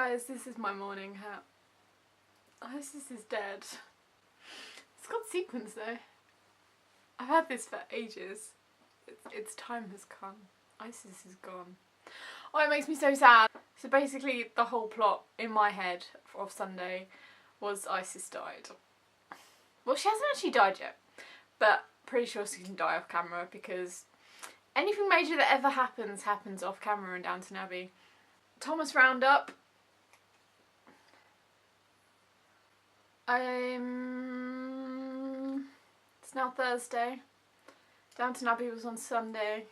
guys, this is my morning hat. Isis is dead. It's got sequins though. I've had this for ages. Its time has come. Isis is gone. Oh, it makes me so sad. So basically the whole plot in my head of Sunday was Isis died. Well, she hasn't actually died yet, but pretty sure she can die off camera because anything major that ever happens off camera in Downton Abbey. Thomas Roundup. It's now Thursday. Downton Abbey was on Sunday.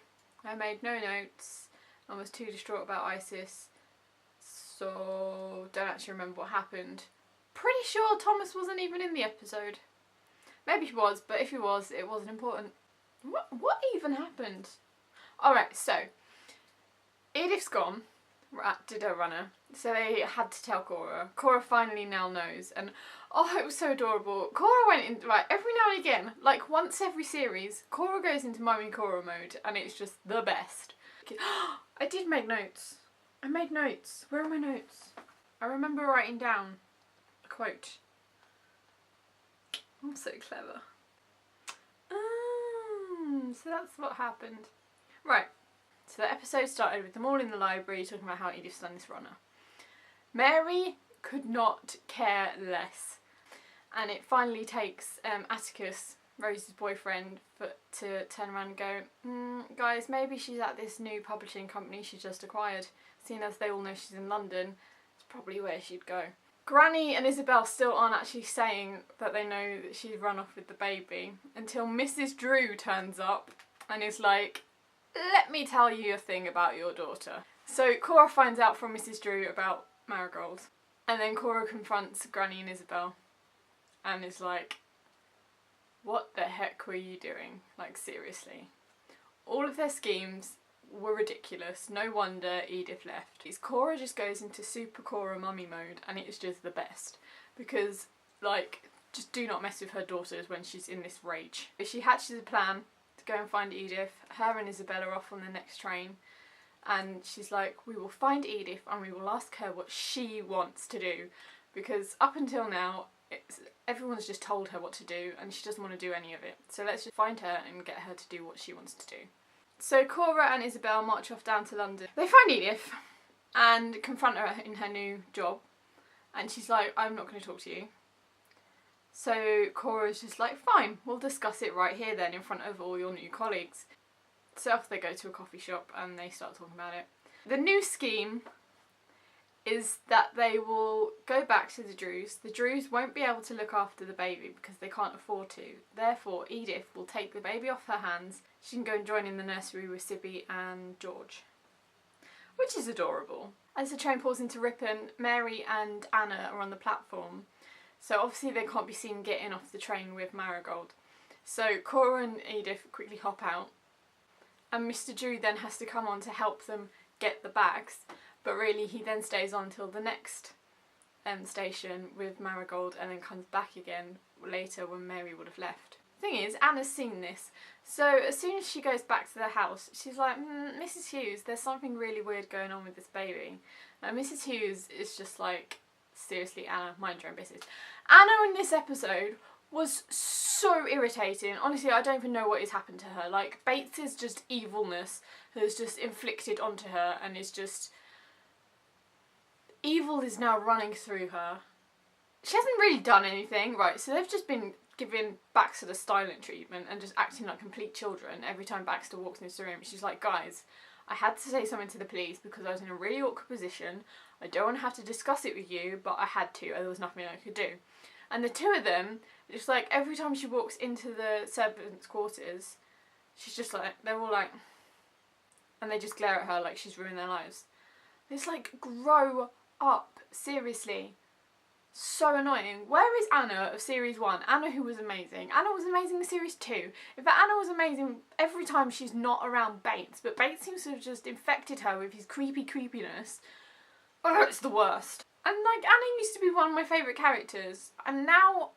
I made no notes. I was too distraught about Isis, so don't actually remember what happened. Pretty sure Thomas wasn't even in the episode. Maybe he was, but if he was, it wasn't important. What even happened? Alright, so Edith's gone. Did her runner. So they had to tell Cora. Cora finally now knows, and oh, it was so adorable. Cora went in, right, every now and again, like once every series, Cora goes into Mummy Cora mode, and it's just the best. I did make notes. I made notes. Where are my notes? I remember writing down a quote. I'm so clever. So that's what happened. Right. So the episode started with them all in the library talking about how Edith's done this runner. Mary could not care less. And it finally takes Atticus, Rose's boyfriend, to turn around and go, guys, maybe she's at this new publishing company she just acquired. Seeing as they all know she's in London, it's probably where she'd go. Granny and Isabel still aren't actually saying that they know that she's run off with the baby until Mrs. Drew turns up and is like, let me tell you a thing about your daughter. So Cora finds out from Mrs. Drew about Marigold, and then Cora confronts Granny and Isabel and is like, what the heck were you doing? Like, seriously. All of their schemes were ridiculous. No wonder Edith left. Cora just goes into super Cora mummy mode, and it is just the best. Because, like, just do not mess with her daughters when she's in this rage. She hatches a plan to go and find Edith. Her and Isabel are off on the next train. And she's like, we will find Edith and we will ask her what she wants to do. Because up until now, everyone's just told her what to do and she doesn't want to do any of it. So let's just find her and get her to do what she wants to do. So Cora and Isabel march off down to London. They find Edith and confront her in her new job. And she's like, I'm not going to talk to you. So Cora's just like, fine, we'll discuss it right here then in front of all your new colleagues. So off they go to a coffee shop and they start talking about it. The new scheme is that they will go back to the Drews. The Drews won't be able to look after the baby because they can't afford to. Therefore, Edith will take the baby off her hands. She can go and join in the nursery with Sibby and George, which is adorable. As the train pulls into Ripon, Mary and Anna are on the platform. So obviously they can't be seen getting off the train with Marigold. So Cora and Edith quickly hop out. And Mr. Drew then has to come on to help them get the bags. But really he then stays on till the next station with Marigold and then comes back again later when Mary would have left. Thing is, Anna's seen this. So as soon as she goes back to the house, she's like, Mrs. Hughes, there's something really weird going on with this baby. And Mrs. Hughes is just like, seriously, Anna, mind your own business. Anna in this episode was so irritating. Honestly, I don't even know what has happened to her. Like, Bates's just evilness has just inflicted onto her and is just... evil is now running through her. She hasn't really done anything, right, so they've just been giving Baxter the silent treatment and just acting like complete children every time Baxter walks into the room. She's like, guys, I had to say something to the police because I was in a really awkward position. I don't want to have to discuss it with you, but I had to. There was nothing I could do. And the two of them, just like every time she walks into the servants' quarters, she's just like, they're all like, and they just glare at her like she's ruined their lives. It's like, grow up, seriously. So annoying. Where is Anna of series 1? Anna, who was amazing. Anna was amazing in series 2. In fact, Anna was amazing every time she's not around Bates, but Bates seems to have just infected her with his creepiness. Oh, it's the worst. And like, Anna used to be one of my favourite characters, and now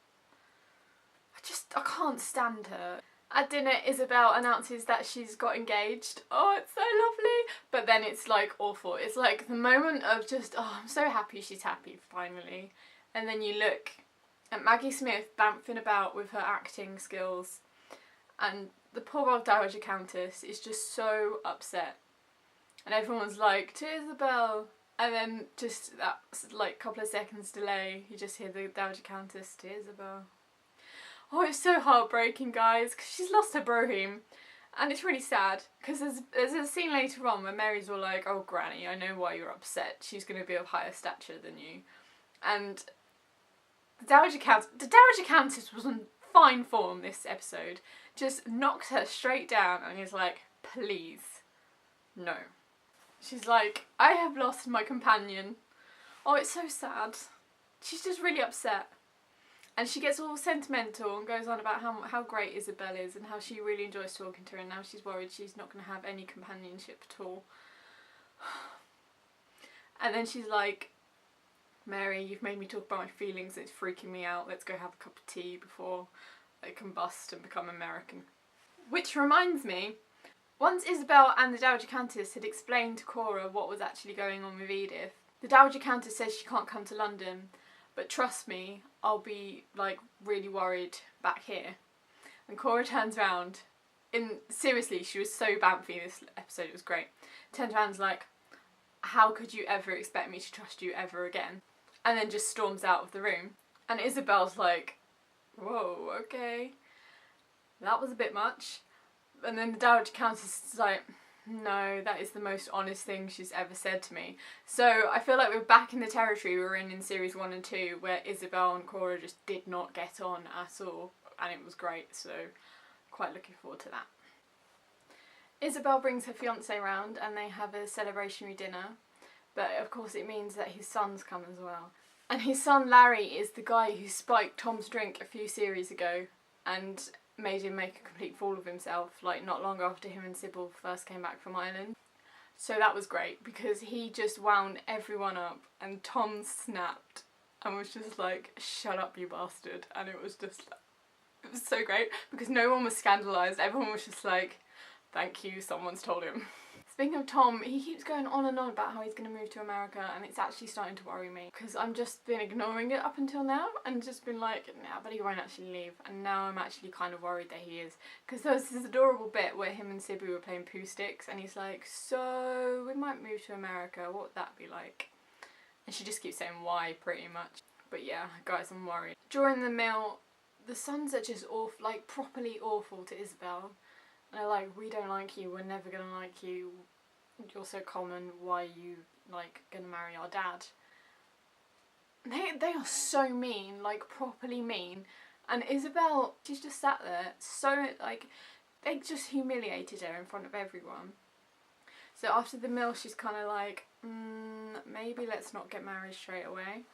I can't stand her. At dinner, Isabel announces that she's got engaged. Oh, it's so lovely. But then it's like awful. It's like the moment of just, oh, I'm so happy she's happy finally. And then you look at Maggie Smith bamfing about with her acting skills. And the poor old Dowager Countess is just so upset. And everyone's like, to Isabel. And then just that like couple of seconds delay, you just hear the Dowager Countess, to Isabel. Oh, it's so heartbreaking, guys, because she's lost her Brohim. And it's really sad, because there's a scene later on where Mary's all like, oh, Granny, I know why you're upset. She's going to be of higher stature than you. And the Dowager Countess was in fine form this episode. Just knocks her straight down and is like, please, no. She's like, I have lost my companion. Oh, it's so sad. She's just really upset. And she gets all sentimental and goes on about how great Isabel is and how she really enjoys talking to her, and now she's worried she's not going to have any companionship at all. And then she's like, Mary, you've made me talk about my feelings, it's freaking me out, let's go have a cup of tea before I combust and become American. Which reminds me, once Isabel and the Dowager Countess had explained to Cora what was actually going on with Edith, the Dowager Countess says she can't come to London, but trust me, I'll be like really worried back here. And Cora turns around, seriously, she was so bamfy this episode, it was great. Turns around and is like, how could you ever expect me to trust you ever again? And then just storms out of the room. And Isabel's like, whoa, okay, that was a bit much. And then the Dowager Countess is like, no, that is the most honest thing she's ever said to me. So I feel like we're back in the territory we were in series 1 and 2, where Isabel and Cora just did not get on at all, and it was great, so quite looking forward to that. Isabel brings her fiance round and they have a celebratory dinner, but of course it means that his son's come as well. And his son Larry is the guy who spiked Tom's drink a few series ago and made him make a complete fool of himself, like not long after him and Sybil first came back from Ireland. So that was great, because he just wound everyone up and Tom snapped and was just like, shut up you bastard. And it was so great, because no one was scandalised, everyone was just like, thank you, someone's told him. Speaking of Tom, he keeps going on and on about how he's going to move to America, and it's actually starting to worry me, because I've just been ignoring it up until now and just been like, nah, but he won't actually leave, and now I'm actually kind of worried that he is, because there was this adorable bit where him and Sibu were playing poo sticks and he's like, so we might move to America, what would that be like? And she just keeps saying why pretty much. But yeah, guys, I'm worried. During the meal, the sons are just awful, like properly awful to Isabel. And they're like, we don't like you, we're never gonna like you, you're so common, why are you like gonna marry our dad? They are so mean, like properly mean. And Isabel, she's just sat there, so like, they just humiliated her in front of everyone. So after the meal she's kind of like, maybe let's not get married straight away.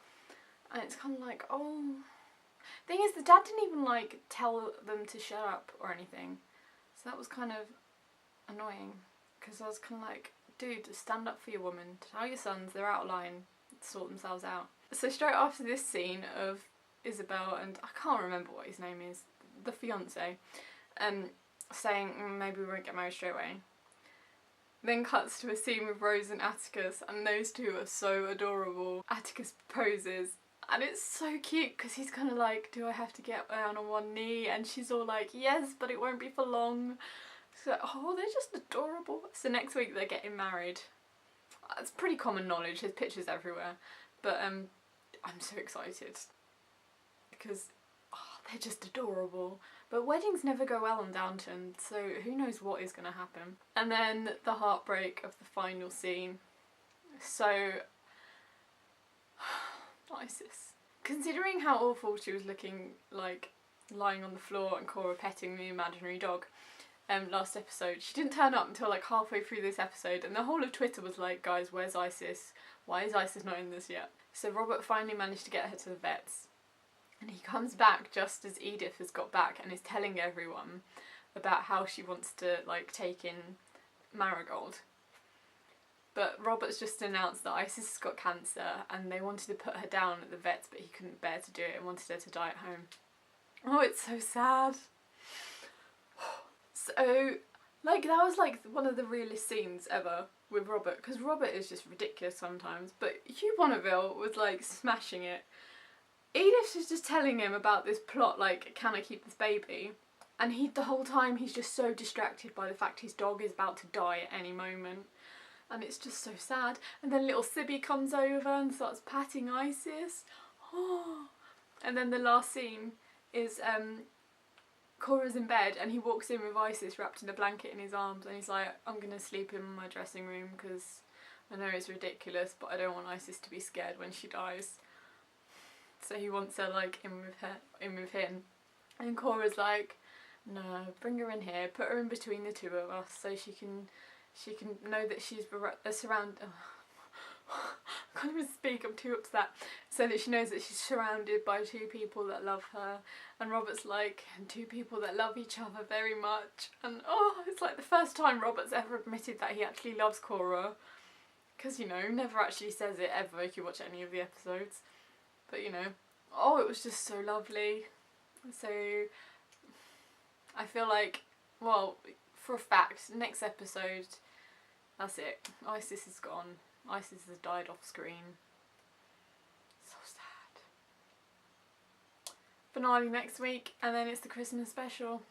And it's kind of like, oh. Thing is, the dad didn't even like tell them to shut up or anything. So that was kind of annoying, because I was kind of like, dude, stand up for your woman, tell your sons they're out of line, sort themselves out. So straight after this scene of Isabel and, I can't remember what his name is, the fiance, saying maybe we won't get married straight away, then cuts to a scene with Rose and Atticus, and those two are so adorable. Atticus proposes, and it's so cute because he's kind of like, do I have to get down on one knee? And she's all like, yes, but it won't be for long. So, oh, they're just adorable. So next week they're getting married. It's pretty common knowledge, there's pictures everywhere. But I'm so excited because they're just adorable. But weddings never go well on Downton, so who knows what is going to happen. And then the heartbreak of the final scene. So, Isis. Considering how awful she was looking, like lying on the floor and Cora petting the imaginary dog last episode, she didn't turn up until like halfway through this episode, and the whole of Twitter was like, guys, where's Isis? Why is Isis not in this yet? So Robert finally managed to get her to the vets, and he comes back just as Edith has got back and is telling everyone about how she wants to like take in Marigold. But Robert's just announced that Isis has got cancer and they wanted to put her down at the vets, but he couldn't bear to do it and wanted her to die at home. Oh, it's so sad. So, like, that was like one of the realest scenes ever with Robert, because Robert is just ridiculous sometimes, but Hugh Bonneville was like smashing it. Edith is just telling him about this plot, like, can I keep this baby? And the whole time he's just so distracted by the fact his dog is about to die at any moment. And it's just so sad. And then little Sibby comes over and starts patting Isis. Oh. And then the last scene is Cora's in bed and he walks in with Isis wrapped in a blanket in his arms, and he's like, I'm going to sleep in my dressing room because I know it's ridiculous, but I don't want Isis to be scared when she dies. So he wants her like in with him. And Cora's like, no, bring her in here, put her in between the two of us so she can know that she's surrounded. Oh, I can't even speak, I'm too upset. So that she knows that she's surrounded by two people that love her. And Robert's like, and two people that love each other very much. And oh, it's like the first time Robert's ever admitted that he actually loves Cora. Because, you know, never actually says it ever if you watch any of the episodes. But, you know, oh, it was just so lovely. So, I feel like, well, for a fact, next episode, that's it. Isis is gone. Isis has died off screen. So sad. Finale next week, and then it's the Christmas special.